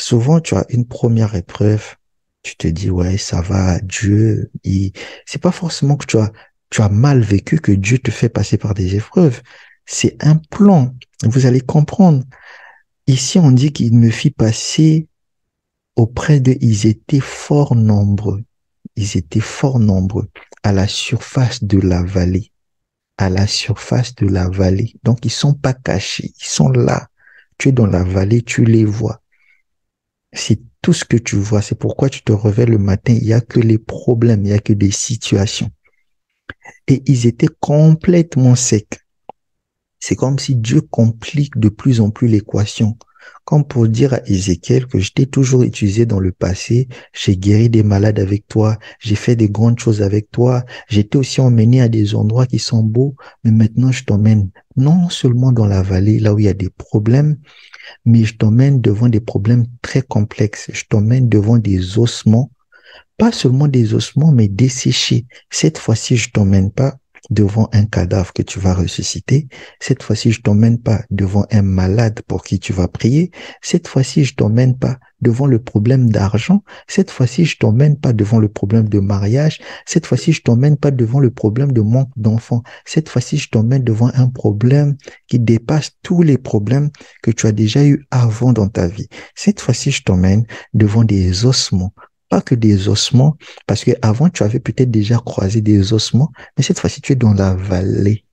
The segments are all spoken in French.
Souvent, tu as une première épreuve, tu te dis, ouais, ça va, Dieu, c'est pas forcément que tu as mal vécu que Dieu te fait passer par des épreuves. C'est un plan. Vous allez comprendre. Ici, on dit qu'il me fit passer auprès d'eux. Ils étaient fort nombreux. Ils étaient fort nombreux à la surface de la vallée. À la surface de la vallée. Donc, ils sont pas cachés. Ils sont là. Tu es dans la vallée, tu les vois. C'est tout ce que tu vois. C'est pourquoi tu te réveilles le matin. Il n'y a que les problèmes, il n'y a que des situations. Et ils étaient complètement secs. C'est comme si Dieu complique de plus en plus l'équation. Comme pour dire à Ézéchiel que je t'ai toujours utilisé dans le passé, j'ai guéri des malades avec toi, j'ai fait des grandes choses avec toi, j'étais aussi emmené à des endroits qui sont beaux, mais maintenant je t'emmène non seulement dans la vallée, là où il y a des problèmes, mais je t'emmène devant des problèmes très complexes. Je t'emmène devant des ossements, pas seulement des ossements, mais desséchés. Cette fois-ci, je t'emmène pas devant un cadavre que tu vas ressusciter. Cette fois-ci, je t'emmène pas devant un malade pour qui tu vas prier. Cette fois-ci, je t'emmène pas devant le problème d'argent. Cette fois-ci, je t'emmène pas devant le problème de mariage. Cette fois-ci, je t'emmène pas devant le problème de manque d'enfants. Cette fois-ci, je t'emmène devant un problème qui dépasse tous les problèmes que tu as déjà eu avant dans ta vie. Cette fois-ci, je t'emmène devant des ossements, pas que des ossements, parce que avant tu avais peut-être déjà croisé des ossements, mais cette fois-ci, tu es dans la vallée.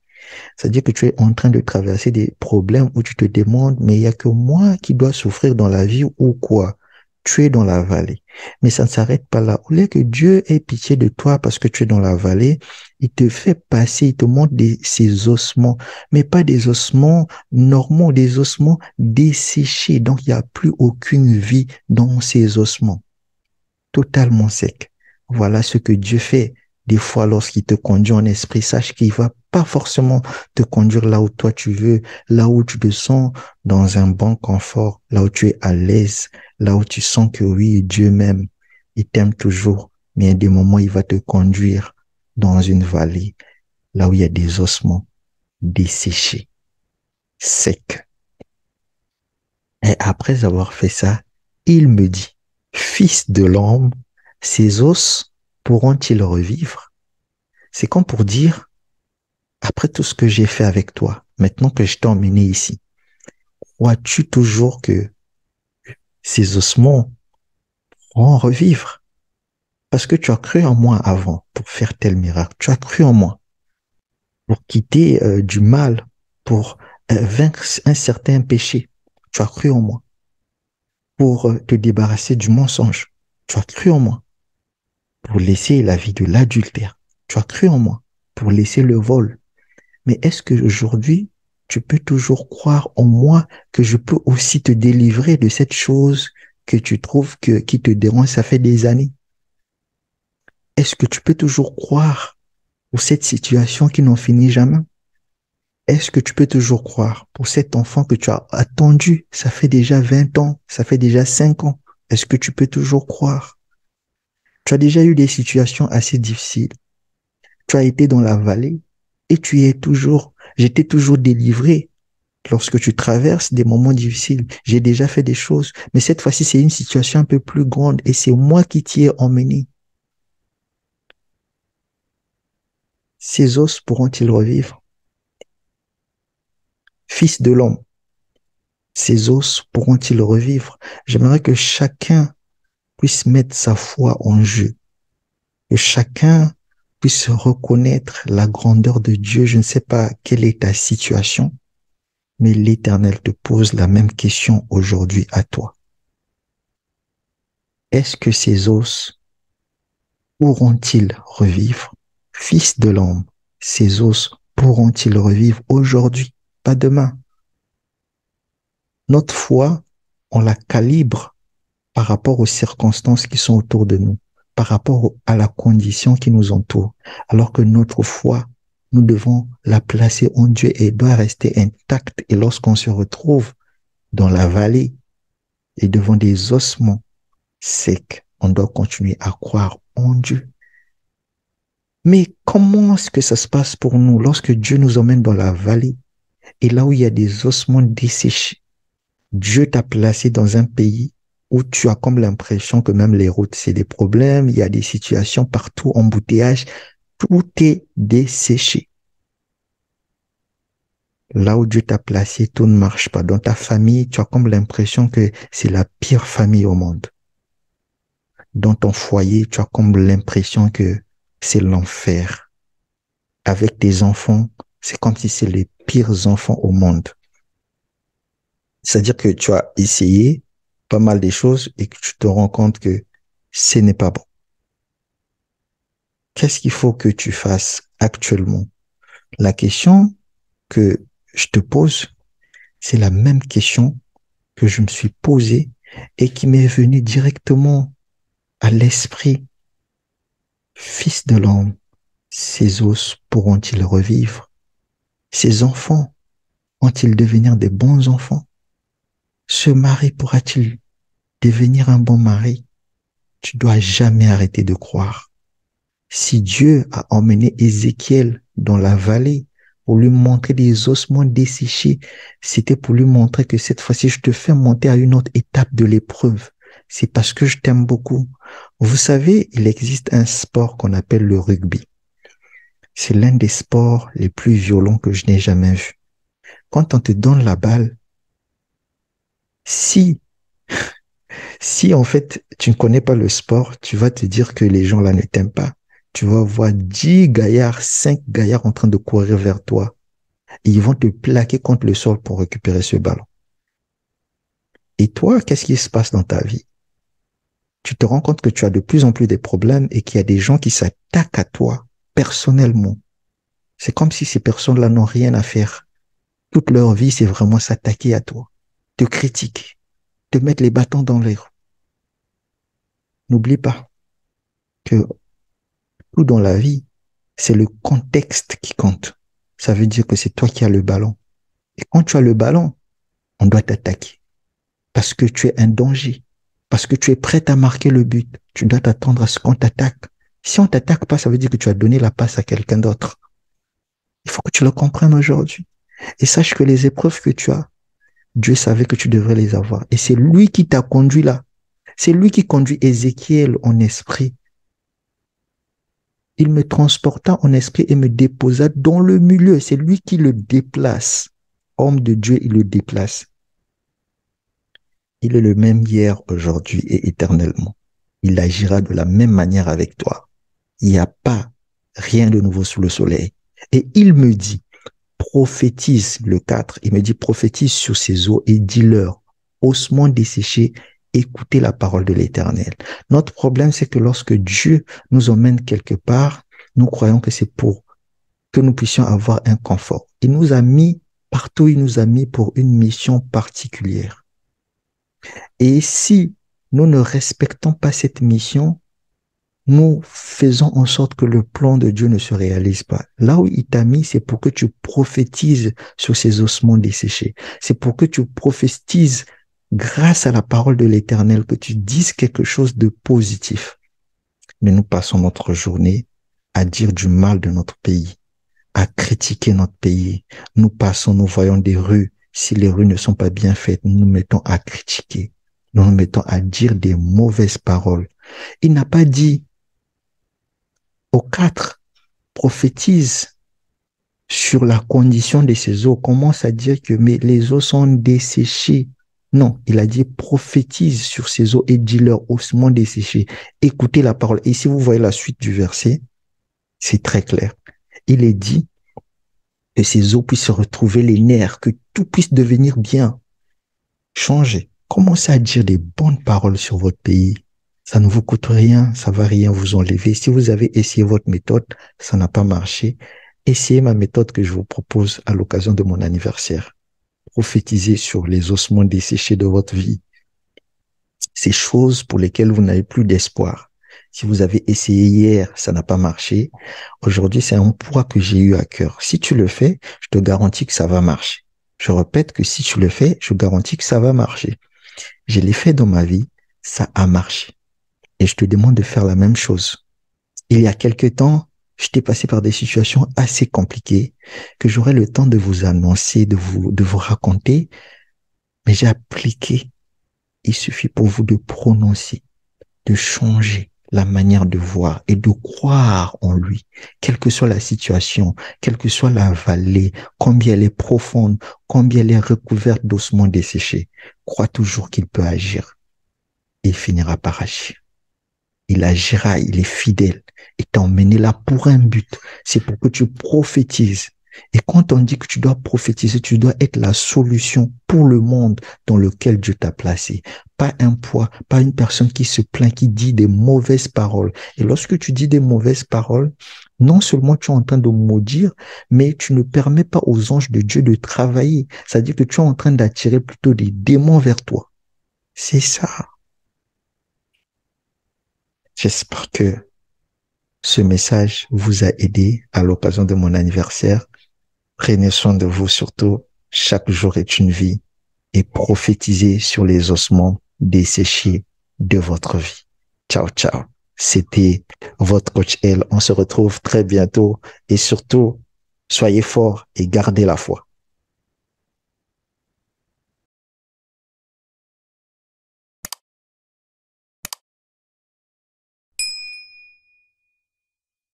C'est-à-dire que tu es en train de traverser des problèmes où tu te demandes, mais il n'y a que moi qui dois souffrir dans la vie ou quoi? Tu es dans la vallée. Mais ça ne s'arrête pas là. Au lieu que Dieu ait pitié de toi parce que tu es dans la vallée, il te fait passer, il te montre ces ossements, mais pas des ossements normaux, des ossements desséchés. Donc, il n'y a plus aucune vie dans ces ossements, totalement sec. Voilà ce que Dieu fait. Des fois, lorsqu'il te conduit en esprit, sache qu'il va pas forcément te conduire là où toi tu veux, là où tu te sens dans un bon confort, là où tu es à l'aise, là où tu sens que oui, Dieu m'aime, il t'aime toujours, mais à des moments, il va te conduire dans une vallée, là où il y a des ossements desséchés, secs. Et après avoir fait ça, il me dit, Fils de l'homme, ces os pourront-ils revivre? C'est comme pour dire, après tout ce que j'ai fait avec toi, maintenant que je t'ai emmené ici, crois-tu toujours que ces ossements pourront revivre? Parce que tu as cru en moi avant pour faire tel miracle. Tu as cru en moi pour quitter du mal, pour vaincre un certain péché. Tu as cru en moi pour te débarrasser du mensonge. Tu as cru en moi pour laisser la vie de l'adultère. Tu as cru en moi pour laisser le vol. Mais est-ce que aujourd'hui, tu peux toujours croire en moi que je peux aussi te délivrer de cette chose que tu trouves qui te dérange, ça fait des années? Est-ce que tu peux toujours croire pour cette situation qui n'en finit jamais? Est-ce que tu peux toujours croire pour cet enfant que tu as attendu, ça fait déjà 20 ans, ça fait déjà 5 ans? Est-ce que tu peux toujours croire? Tu as déjà eu des situations assez difficiles. Tu as été dans la vallée et tu y es toujours. J'étais toujours délivré lorsque tu traverses des moments difficiles. J'ai déjà fait des choses, mais cette fois-ci, c'est une situation un peu plus grande et c'est moi qui t'y ai emmené. Ces os pourront-ils revivre? Fils de l'homme, ces os pourront-ils revivre? J'aimerais que chacun puisse mettre sa foi en jeu, que chacun puisse reconnaître la grandeur de Dieu. Je ne sais pas quelle est ta situation, mais l'Éternel te pose la même question aujourd'hui à toi. Est-ce que ces os pourront-ils revivre? Fils de l'homme, ces os pourront-ils revivre aujourd'hui, pas demain? Notre foi, on la calibre par rapport aux circonstances qui sont autour de nous, par rapport à la condition qui nous entoure, alors que notre foi, nous devons la placer en Dieu et doit rester intacte. Et lorsqu'on se retrouve dans la vallée et devant des ossements secs, on doit continuer à croire en Dieu. Mais comment est-ce que ça se passe pour nous lorsque Dieu nous emmène dans la vallée et là où il y a des ossements desséchés? Dieu t'a placé dans un pays où tu as comme l'impression que même les routes, c'est des problèmes, il y a des situations partout, embouteillage, tout est desséché. Là où Dieu t'a placé, tout ne marche pas. Dans ta famille, tu as comme l'impression que c'est la pire famille au monde. Dans ton foyer, tu as comme l'impression que c'est l'enfer. Avec tes enfants, c'est comme si c'est les pires enfants au monde. C'est-à-dire que tu as essayé pas mal de choses et que tu te rends compte que ce n'est pas bon. Qu'est-ce qu'il faut que tu fasses actuellement? La question que je te pose, c'est la même question que je me suis posée et qui m'est venue directement à l'esprit. Fils de l'homme, ces os pourront-ils revivre? Ces enfants vont-ils devenir des bons enfants? Ce mari pourra-t-il devenir un bon mari? Tu dois jamais arrêter de croire. Si Dieu a emmené Ézéchiel dans la vallée pour lui montrer des ossements desséchés, c'était pour lui montrer que cette fois-ci, je te fais monter à une autre étape de l'épreuve. C'est parce que je t'aime beaucoup. Vous savez, il existe un sport qu'on appelle le rugby. C'est l'un des sports les plus violents que je n'ai jamais vu. Quand on te donne la balle, si, si en fait tu ne connais pas le sport, tu vas te dire que les gens là ne t'aiment pas. Tu vas voir 10 gaillards, 5 gaillards en train de courir vers toi. Et ils vont te plaquer contre le sol pour récupérer ce ballon. Et toi, qu'est-ce qui se passe dans ta vie? Tu te rends compte que tu as de plus en plus de problèmes et qu'il y a des gens qui s'attaquent à toi personnellement. C'est comme si ces personnes-là n'ont rien à faire. Toute leur vie, c'est vraiment s'attaquer à toi, te critiquer, te mettre les bâtons dans les roues. N'oublie pas que tout dans la vie, c'est le contexte qui compte. Ça veut dire que c'est toi qui as le ballon. Et quand tu as le ballon, on doit t'attaquer. Parce que tu es un danger. Parce que tu es prêt à marquer le but. Tu dois t'attendre à ce qu'on t'attaque. Si on t'attaque pas, ça veut dire que tu as donné la passe à quelqu'un d'autre. Il faut que tu le comprennes aujourd'hui. Et sache que les épreuves que tu as, Dieu savait que tu devrais les avoir. Et c'est lui qui t'a conduit là. C'est lui qui conduit Ézéchiel en esprit. Il me transporta en esprit et me déposa dans le milieu. C'est lui qui le déplace. Homme de Dieu, il le déplace. Il est le même hier, aujourd'hui et éternellement. Il agira de la même manière avec toi. Il n'y a pas rien de nouveau sous le soleil. Et il me dit, prophétise, le 4, il me dit, prophétise sur ces eaux et dis-leur, ossements desséchés, écoutez la parole de l'Éternel. Notre problème, c'est que lorsque Dieu nous emmène quelque part, nous croyons que c'est pour que nous puissions avoir un confort. Il nous a mis partout, il nous a mis pour une mission particulière. Et si nous ne respectons pas cette mission, nous faisons en sorte que le plan de Dieu ne se réalise pas. Là où il t'a mis, c'est pour que tu prophétises sur ces ossements desséchés. C'est pour que tu prophétises grâce à la parole de l'Éternel, que tu dises quelque chose de positif. Mais nous passons notre journée à dire du mal de notre pays, à critiquer notre pays. Nous passons, nous voyons des rues. Si les rues ne sont pas bien faites, nous nous mettons à critiquer. Nous nous mettons à dire des mauvaises paroles. Il n'a pas dit aux 4, prophétise sur la condition de ces eaux. Commence à dire que mais les eaux sont desséchées. Non, il a dit prophétise sur ces eaux et dis-leur ossements desséchés. Écoutez la parole. Et si vous voyez la suite du verset, c'est très clair. Il est dit que ces eaux puissent retrouver les nerfs, que tout puisse devenir bien. Changez. Commencez à dire des bonnes paroles sur votre pays. Ça ne vous coûte rien, ça va rien vous enlever. Si vous avez essayé votre méthode, ça n'a pas marché. Essayez ma méthode que je vous propose à l'occasion de mon anniversaire. Prophétisez sur les ossements desséchés de votre vie. Ces choses pour lesquelles vous n'avez plus d'espoir. Si vous avez essayé hier, ça n'a pas marché. Aujourd'hui, c'est un poids que j'ai eu à cœur. Si tu le fais, je te garantis que ça va marcher. Je répète que si tu le fais, je garantis que ça va marcher. Je l'ai fait dans ma vie, ça a marché. Et je te demande de faire la même chose. Il y a quelque temps, j'étais passé par des situations assez compliquées que j'aurai le temps de vous annoncer, de vous raconter, mais j'ai appliqué Il suffit pour vous de prononcer, de changer la manière de voir et de croire en lui, quelle que soit la situation, quelle que soit la vallée, combien elle est profonde, combien elle est recouverte d'ossements desséchés. Crois toujours qu'il peut agir et il finira par agir. Il agira, il est fidèle. Il t'a emmené là pour un but. C'est pour que tu prophétises. Et quand on dit que tu dois prophétiser, tu dois être la solution pour le monde dans lequel Dieu t'a placé. Pas un poids, pas une personne qui se plaint, qui dit des mauvaises paroles. Et lorsque tu dis des mauvaises paroles, non seulement tu es en train de maudire, mais tu ne permets pas aux anges de Dieu de travailler. C'est-à-dire que tu es en train d'attirer plutôt des démons vers toi. C'est ça. J'espère que ce message vous a aidé à l'occasion de mon anniversaire. Prenez soin de vous surtout. Chaque jour est une vie et prophétisez sur les ossements desséchés de votre vie. Ciao, ciao. C'était votre coach L. On se retrouve très bientôt et surtout, soyez forts et gardez la foi.